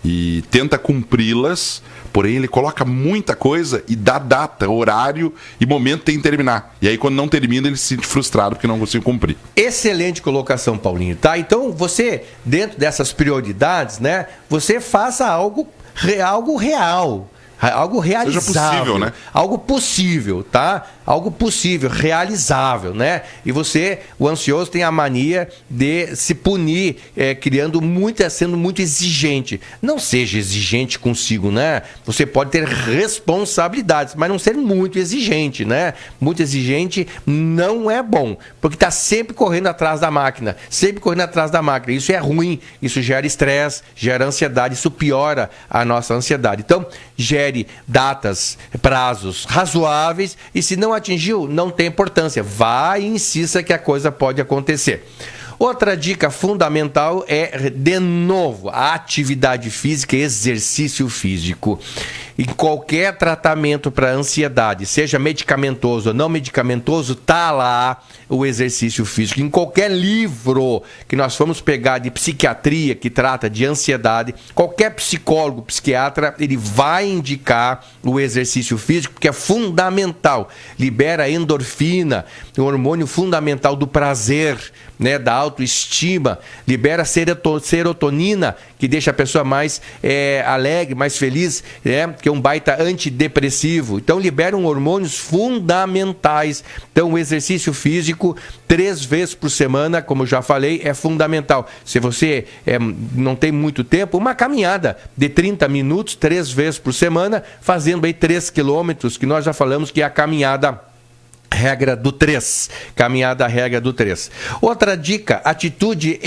e tenta cumpri-las, porém ele coloca muita coisa e dá data, horário e momento tem que terminar. E aí quando não termina, ele se sente frustrado porque não conseguiu cumprir. Excelente colocação, Paulinho, tá? Então você, dentro dessas prioridades, né, você faça algo real. Algo realizável, seja possível, né? Algo possível, tá? Algo possível, realizável, né? E você, o ansioso, tem a mania de se punir, sendo muito exigente. Não seja exigente consigo, né? Você pode ter responsabilidades, mas não ser muito exigente, né? Muito exigente não é bom, porque está sempre correndo atrás da máquina, Isso é ruim, isso gera estresse, gera ansiedade, isso piora a nossa ansiedade. Então, gere datas, prazos razoáveis, e se não atingiu, não tem importância. Vai e insista que a coisa pode acontecer. Outra dica fundamental é, de novo, a atividade física e exercício físico. Em qualquer tratamento para ansiedade, seja medicamentoso ou não medicamentoso, tá lá o exercício físico. Em qualquer livro que nós formos pegar de psiquiatria que trata de ansiedade, qualquer psicólogo, psiquiatra, ele vai indicar o exercício físico, porque é fundamental. Libera endorfina, o hormônio fundamental do prazer, né, da autoestima, libera serotonina, que deixa a pessoa mais alegre, mais feliz, né, que é um baita antidepressivo. Então libera hormônios fundamentais. Então o exercício físico 3 vezes por semana, como eu já falei, é fundamental. Se você não tem muito tempo, uma caminhada de 30 minutos, 3 vezes por semana, fazendo aí 3 quilômetros, que nós já falamos que é a caminhada regra do 3. Caminhada regra do 3. Outra dica, atitude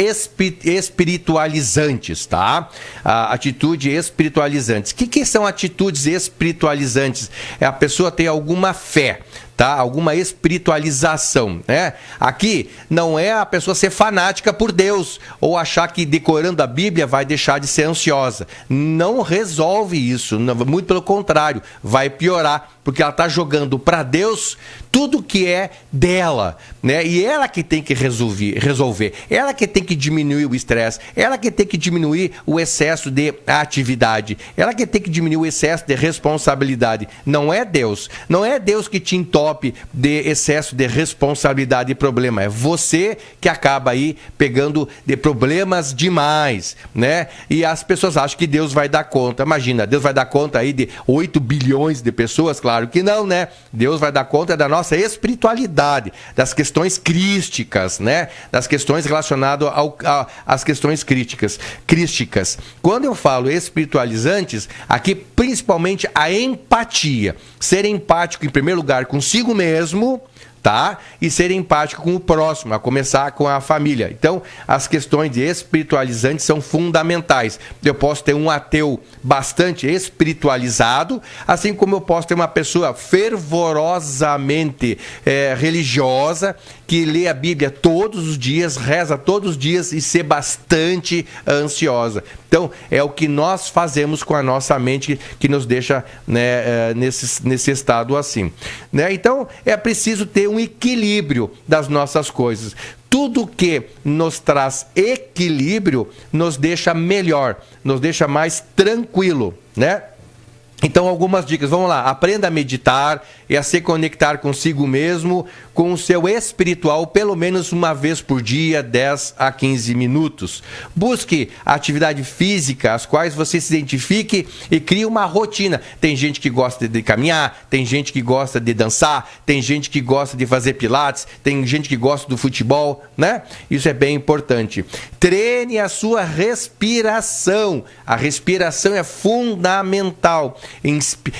espiritualizantes, tá? Atitude espiritualizantes. O que são atitudes espiritualizantes? É a pessoa ter alguma fé, tá? Alguma espiritualização, né? Aqui não é a pessoa ser fanática por Deus ou achar que decorando a Bíblia vai deixar de ser ansiosa. Não resolve isso, muito pelo contrário, vai piorar, porque ela está jogando para Deus tudo que é dela, né? E ela que tem que resolver, ela que tem que diminuir o estresse, ela que tem que diminuir o excesso de atividade, ela que tem que diminuir o excesso de responsabilidade. Não é Deus, não é Deus que te entope de excesso de responsabilidade e problema, é você que acaba aí pegando de problemas demais, né? E as pessoas acham que Deus vai dar conta. Imagina, Deus vai dar conta aí de 8 bilhões de pessoas? Claro que não, né? Deus vai dar conta da nossa espiritualidade, das questões crísticas, né? Das questões relacionadas às questões crísticas. Quando eu falo espiritualizantes, aqui principalmente a empatia. Ser empático em primeiro lugar consigo mesmo, tá? E ser empático com o próximo, a começar com a família. Então, as questões de espiritualizantes são fundamentais. Eu posso ter um ateu bastante espiritualizado, assim como eu posso ter uma pessoa fervorosamente religiosa, que lê a Bíblia todos os dias, reza todos os dias e ser bastante ansiosa. Então, é o que nós fazemos com a nossa mente que nos deixa, né, nesse estado assim, né? Então, é preciso ter um equilíbrio das nossas coisas. Tudo que nos traz equilíbrio nos deixa melhor, nos deixa mais tranquilo, né? Então, algumas dicas. Vamos lá. Aprenda a meditar e a se conectar consigo mesmo, com o seu espiritual, pelo menos uma vez por dia, 10 a 15 minutos. Busque atividade física, as quais você se identifique e crie uma rotina. Tem gente que gosta de caminhar, tem gente que gosta de dançar, tem gente que gosta de fazer pilates, tem gente que gosta do futebol, né? Isso é bem importante. Treine a sua respiração. A respiração é fundamental.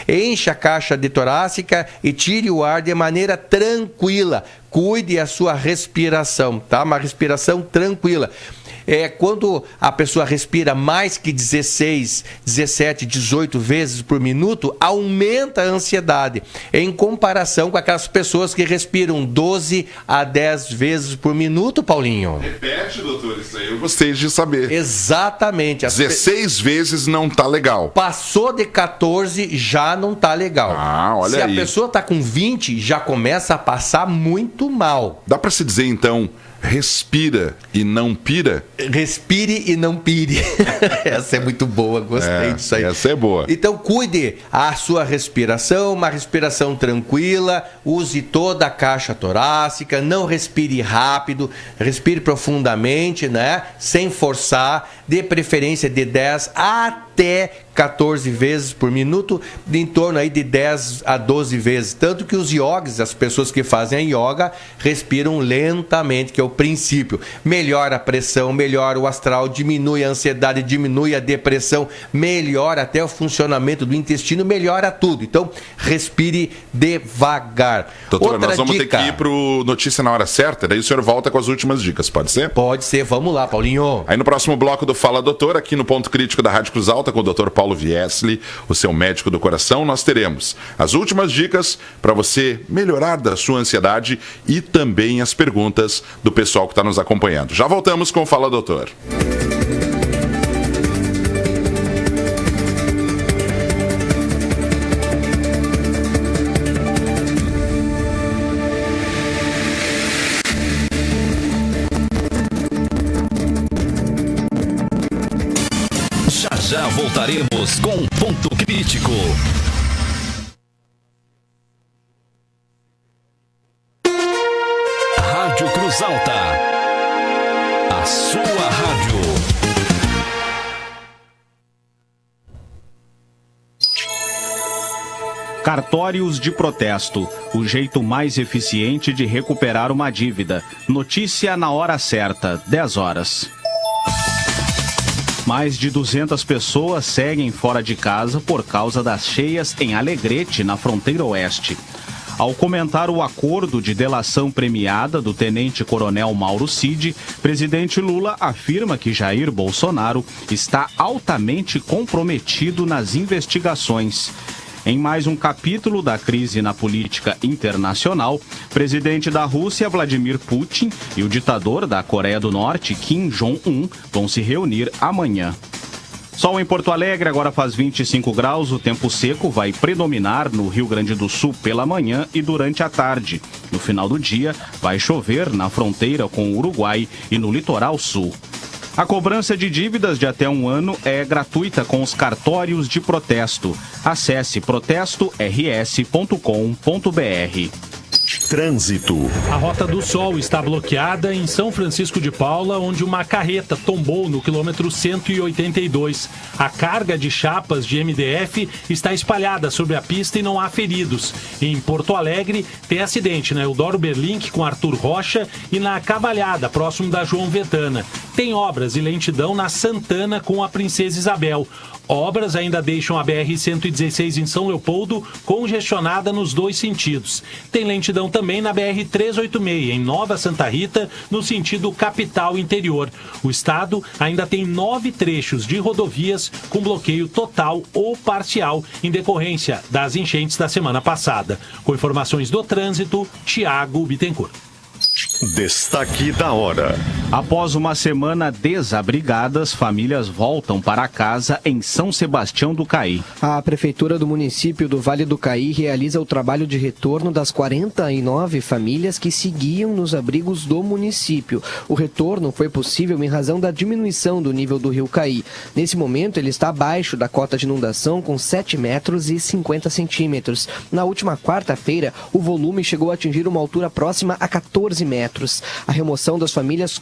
Encha a caixa de torácica e tire o ar de maneira tranquila. Cuide a sua respiração, tá? Uma respiração tranquila. Quando a pessoa respira mais que 16, 17, 18 vezes por minuto, aumenta a ansiedade, em comparação com aquelas pessoas que respiram 12 a 10 vezes por minuto, Paulinho. Repete, doutor, isso aí eu gostei de saber. Exatamente. 16 vezes não tá legal. Passou de 14, já não tá legal. Olha aí. Se a pessoa tá com 20, já começa a passar muito mal. Dá para se dizer, então, respira e não pira? Respire e não pire. Essa é muito boa, gostei disso aí. Essa é boa. Então, cuide a sua respiração, uma respiração tranquila, use toda a caixa torácica, não respire rápido, respire profundamente, né? Sem forçar, de preferência de 10 até 14 vezes por minuto, em torno aí de 10 a 12 vezes. Tanto que os yogis, as pessoas que fazem a yoga, respiram lentamente, que é o princípio. Melhora a pressão, melhora o astral, diminui a ansiedade, diminui a depressão, melhora até o funcionamento do intestino, melhora tudo. Então, respire devagar. Doutora, nós vamos ter que ir pro Notícia na Hora Certa, daí o senhor volta com as últimas dicas, pode ser? Pode ser, vamos lá, Paulinho. Aí no próximo bloco do Fala Doutor, aqui no Ponto Crítico da Rádio Cruz Alta, com o Dr. Paulo Viesli, o seu médico do coração, nós teremos as últimas dicas para você melhorar da sua ansiedade e também as perguntas do pessoal que está nos acompanhando. Já voltamos com o Fala Doutor. Já voltaremos com Ponto Crítico. Rádio Cruz Alta. A sua rádio. Cartórios de protesto. O jeito mais eficiente de recuperar uma dívida. Notícia na hora certa, 10 horas. Mais de 200 pessoas seguem fora de casa por causa das cheias em Alegrete, na fronteira oeste. Ao comentar o acordo de delação premiada do tenente-coronel Mauro Cid, presidente Lula afirma que Jair Bolsonaro está altamente comprometido nas investigações. Em mais um capítulo da crise na política internacional, presidente da Rússia, Vladimir Putin, e o ditador da Coreia do Norte, Kim Jong-un, vão se reunir amanhã. Sol em Porto Alegre, agora faz 25 graus, o tempo seco vai predominar no Rio Grande do Sul pela manhã e durante a tarde. No final do dia, vai chover na fronteira com o Uruguai e no litoral sul. A cobrança de dívidas de até um ano é gratuita com os cartórios de protesto. Acesse protestors.com.br. Trânsito. A Rota do Sol está bloqueada em São Francisco de Paula, onde uma carreta tombou no quilômetro 182. A carga de chapas de MDF está espalhada sobre a pista e não há feridos. Em Porto Alegre, tem acidente na Eudoro Berlink com Arthur Rocha e na Cavalhada, próximo da João Vetana. Tem obras e lentidão na Santana com a Princesa Isabel. Obras ainda deixam a BR-116 em São Leopoldo congestionada nos dois sentidos. Tem lentidão também na BR-386 em Nova Santa Rita, no sentido capital interior. O estado ainda tem 9 trechos de rodovias com bloqueio total ou parcial em decorrência das enchentes da semana passada. Com informações do trânsito, Tiago Bittencourt. Destaque da hora. Após uma semana desabrigadas, famílias voltam para casa em São Sebastião do Caí. A Prefeitura do município do Vale do Caí realiza o trabalho de retorno das 49 famílias que seguiam nos abrigos do município. O retorno foi possível em razão da diminuição do nível do rio Caí. Nesse momento, ele está abaixo da cota de inundação com 7 metros e 50 centímetros. Na última quarta-feira, o volume chegou a atingir uma altura próxima a 14 metros. A remoção das famílias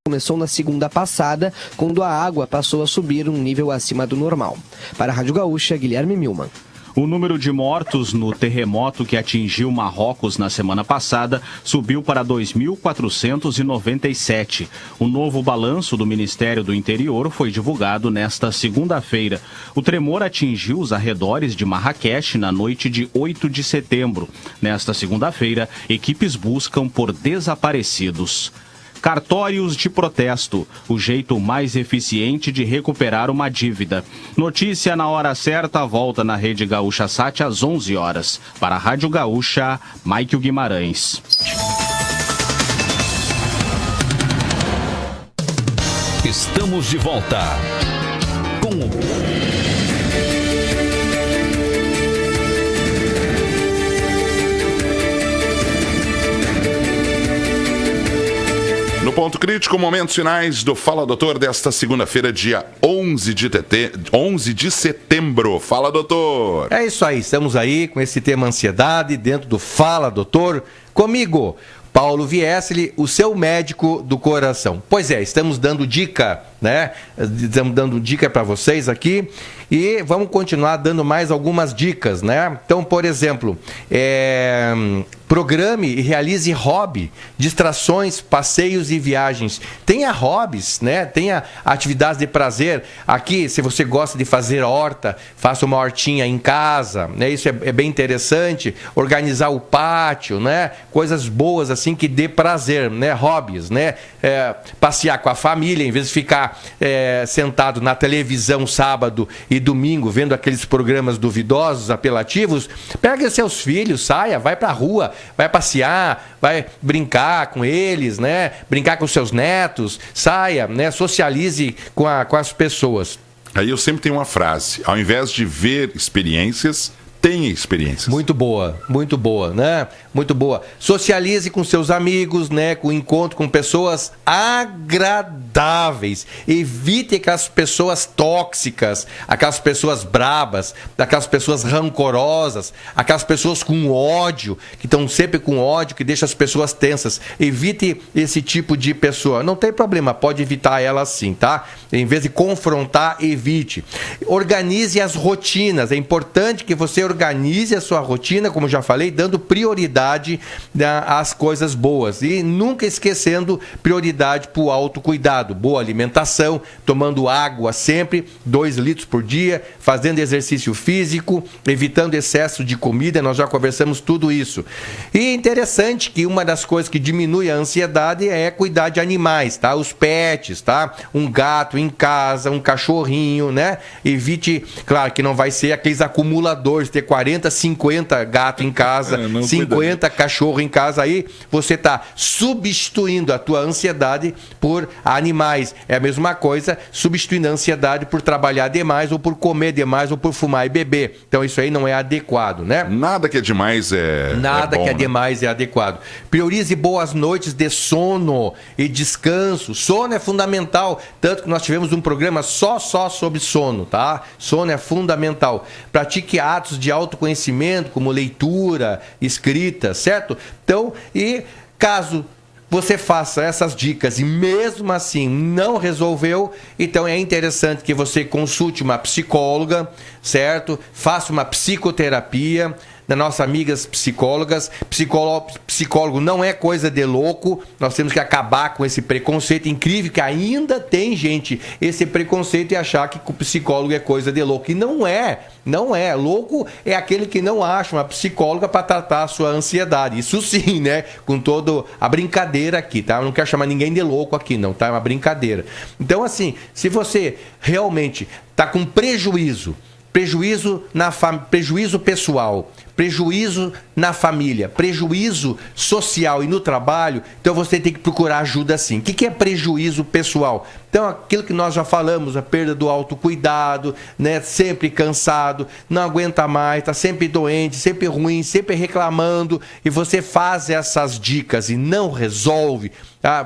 começou na segunda passada, quando a água passou a subir um nível acima do normal. Para a Rádio Gaúcha, Guilherme Milman. O número de mortos no terremoto que atingiu Marrocos na semana passada subiu para 2.497. O novo balanço do Ministério do Interior foi divulgado nesta segunda-feira. O tremor atingiu os arredores de Marrakech na noite de 8 de setembro. Nesta segunda-feira, equipes buscam por desaparecidos. Cartórios de protesto, o jeito mais eficiente de recuperar uma dívida. Notícia na hora certa, volta na Rede Gaúcha Sat às 11 horas. Para a Rádio Gaúcha, Maikio Guimarães. Estamos de volta com o No Ponto Crítico, momentos finais do Fala Doutor desta segunda-feira, dia 11 de setembro. Fala, doutor! É isso aí, estamos aí com esse tema ansiedade dentro do Fala Doutor. Comigo, Paulo Viesli, o seu médico do coração. Pois é, estamos dando dica, né? Estamos dando dica para vocês aqui e vamos continuar dando mais algumas dicas, né? Então, por exemplo, programe e realize hobby, distrações, passeios e viagens. Tenha hobbies, né? Tenha atividades de prazer. Aqui, se você gosta de fazer horta, faça uma hortinha em casa, né? Isso é bem interessante. Organizar o pátio, né? Coisas boas assim que dê prazer, né? Hobbies, né? Passear com a família, em vez de ficar sentado na televisão sábado e domingo vendo aqueles programas duvidosos, apelativos. Pega seus filhos, saia, vai pra rua, vai passear, vai brincar com eles, né? Brincar com seus netos, saia, né? Socialize com as pessoas. Aí eu sempre tenho uma frase: ao invés de ver experiências, tenha experiências. Muito boa, né? Muito boa. Socialize com seus amigos, né? Com encontro com pessoas agradáveis. Evite aquelas pessoas tóxicas, aquelas pessoas brabas, aquelas pessoas rancorosas, aquelas pessoas com ódio, que estão sempre com ódio, que deixam as pessoas tensas. Evite esse tipo de pessoa. Não tem problema, pode evitar ela sim, tá? Em vez de confrontar, evite. Organize as rotinas. É importante que você organize a sua rotina, como já falei, dando prioridade às coisas boas e nunca esquecendo prioridade para o autocuidado, boa alimentação, tomando água sempre, 2 litros por dia, fazendo exercício físico, evitando excesso de comida, nós já conversamos tudo isso. E interessante que uma das coisas que diminui a ansiedade é cuidar de animais, tá? Os pets, tá? Um gato em casa, um cachorrinho, né? Evite, claro que não vai ser aqueles acumuladores, ter 40, 50 gatos em casa, 50 cachorro em casa, aí você está substituindo a tua ansiedade por animais. É a mesma coisa, substituindo a ansiedade por trabalhar demais, ou por comer demais, ou por fumar e beber. Então isso aí não é adequado, né? Nada que é demais Nada bom, que é né? demais é adequado. Priorize boas noites de sono e descanso. Sono é fundamental, tanto que nós tivemos um programa só sobre sono, tá? Sono é fundamental. Pratique atos de autoconhecimento, como leitura, escrita, certo? Então, e caso você faça essas dicas e mesmo assim não resolveu, então é interessante que você consulte uma psicóloga, certo? Faça uma psicoterapia, das nossas amigas psicólogas. Psicólogo não é coisa de louco, nós temos que acabar com esse preconceito. Incrível que ainda tem gente esse preconceito e achar que o psicólogo é coisa de louco, e não é. Louco é aquele que não acha uma psicóloga para tratar a sua ansiedade, isso sim, né? Com toda a brincadeira aqui, tá? Eu não quero chamar ninguém de louco aqui não, tá? É uma brincadeira. Então assim, se você realmente está com prejuízo pessoal, prejuízo na família, prejuízo social e no trabalho, então você tem que procurar ajuda sim. O que é prejuízo pessoal? Então, aquilo que nós já falamos, a perda do autocuidado, né? Sempre cansado, não aguenta mais, está sempre doente, sempre ruim, sempre reclamando, e você faz essas dicas e não resolve,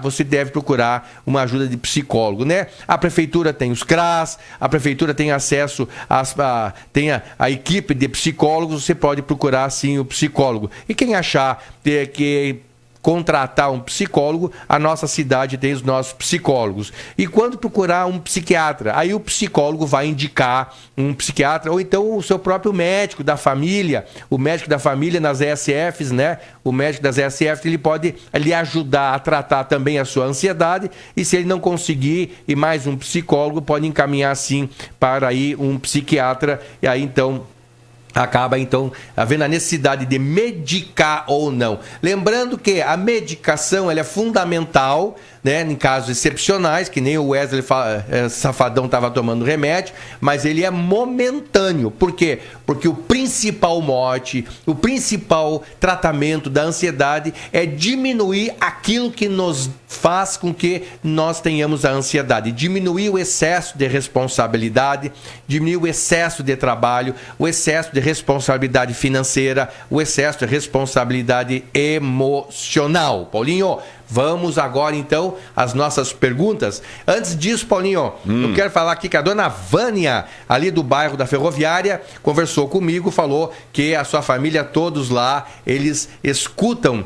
você deve procurar uma ajuda de psicólogo, né? A prefeitura tem os CRAS, a prefeitura tem acesso tem a equipe de psicólogos, você pode procurar sim o psicólogo. E quem achar que contratar um psicólogo, a nossa cidade tem os nossos psicólogos. E quando procurar um psiquiatra, aí o psicólogo vai indicar um psiquiatra, ou então o seu próprio médico da família, o médico da família nas ESFs, né? O médico das ESFs, ele pode lhe ajudar a tratar também a sua ansiedade, e se ele não conseguir, e mais um psicólogo pode encaminhar sim para aí um psiquiatra, e aí então acaba, então, havendo a necessidade de medicar ou não. Lembrando que a medicação ela é fundamental, né, em casos excepcionais, que nem o Wesley Safadão estava tomando remédio, mas ele é momentâneo. Por quê? Porque o principal mote, o principal tratamento da ansiedade é diminuir aquilo que nos faz com que nós tenhamos a ansiedade. Diminuir o excesso de responsabilidade, diminuir o excesso de trabalho, o excesso de responsabilidade financeira, o excesso de responsabilidade emocional. Paulinho, vamos agora, então, às nossas perguntas. Antes disso, Paulinho, eu quero falar aqui que a dona Vânia, ali do bairro da Ferroviária, conversou comigo, falou que a sua família, todos lá, eles escutam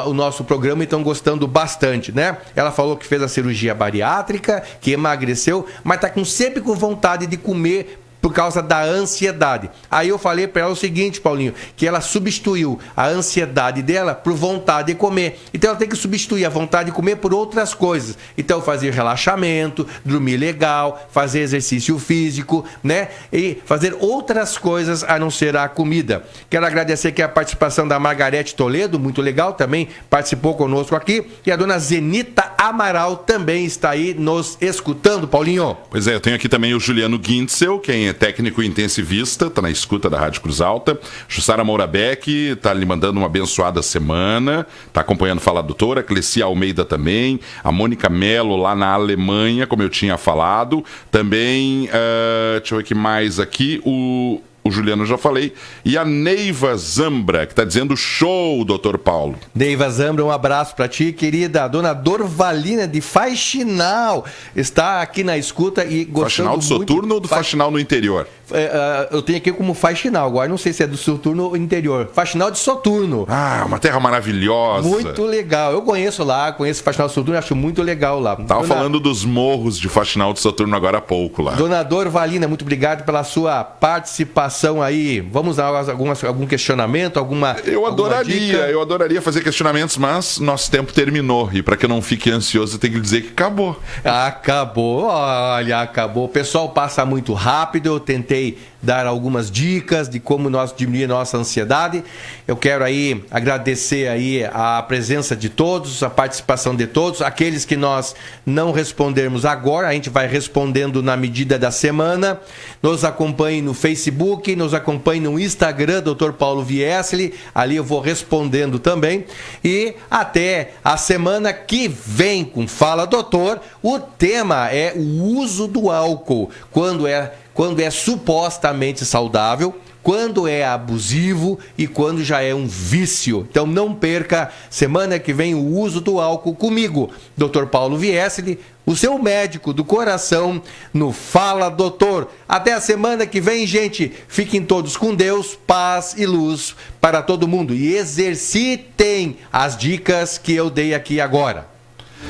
o nosso programa e estão gostando bastante, né? Ela falou que fez a cirurgia bariátrica, que emagreceu, mas está sempre com vontade de comer por causa da ansiedade. Aí eu falei para ela o seguinte, Paulinho, que ela substituiu a ansiedade dela por vontade de comer. Então ela tem que substituir a vontade de comer por outras coisas. Então fazer relaxamento, dormir legal, fazer exercício físico, né? E fazer outras coisas a não ser a comida. Quero agradecer aqui a participação da Margarete Toledo, muito legal, também participou conosco aqui. E a dona Zenita Amaral também está aí nos escutando, Paulinho. Pois é, eu tenho aqui também o Juliano Guintzel, quem é técnico intensivista, está na escuta da Rádio Cruz Alta. Jussara Mourabeck está lhe mandando uma abençoada semana, está acompanhando Fala Doutora. Cleci Almeida também, a Mônica Mello lá na Alemanha, como eu tinha falado. Também, deixa eu ver o que mais aqui, o Juliano eu já falei, e a Neiva Zambra, que está dizendo show, doutor Paulo. Neiva Zambra, um abraço para ti, querida. A dona Dorvalina de Faxinal está aqui na escuta e gostando Faxinal do Soturno ou do Faxinal no interior? Eu tenho aqui como Faxinal, agora não sei se é do Soturno ou interior. Faxinal de Soturno. Ah, uma terra maravilhosa. Muito legal. Eu conheço lá, conheço Faxinal de Soturno, acho muito legal lá. Tava falando dos morros de Faxinal de Soturno agora há pouco lá. Dona Dorvalina, muito obrigado pela sua participação aí. Vamos dar algum questionamento, alguma dica? Eu adoraria fazer questionamentos, mas nosso tempo terminou. E para que eu não fique ansioso, eu tenho que dizer que acabou. Acabou, olha, acabou. O pessoal passa muito rápido, eu tentei dar algumas dicas de como nós diminuir a nossa ansiedade. Eu quero aí agradecer aí a presença de todos, a participação de todos, aqueles que nós não respondermos agora, a gente vai respondendo na medida da semana. Nos acompanhe no Facebook, nos acompanhe no Instagram, Dr. Paulo Viesli, ali eu vou respondendo também. E até a semana que vem com Fala Doutor, o tema é o uso do álcool, quando é supostamente saudável, quando é abusivo e quando já é um vício. Então não perca, semana que vem, o uso do álcool comigo, Dr. Paulo Viesli, o seu médico do coração, no Fala Doutor. Até a semana que vem, gente. Fiquem todos com Deus, paz e luz para todo mundo. E exercitem as dicas que eu dei aqui agora.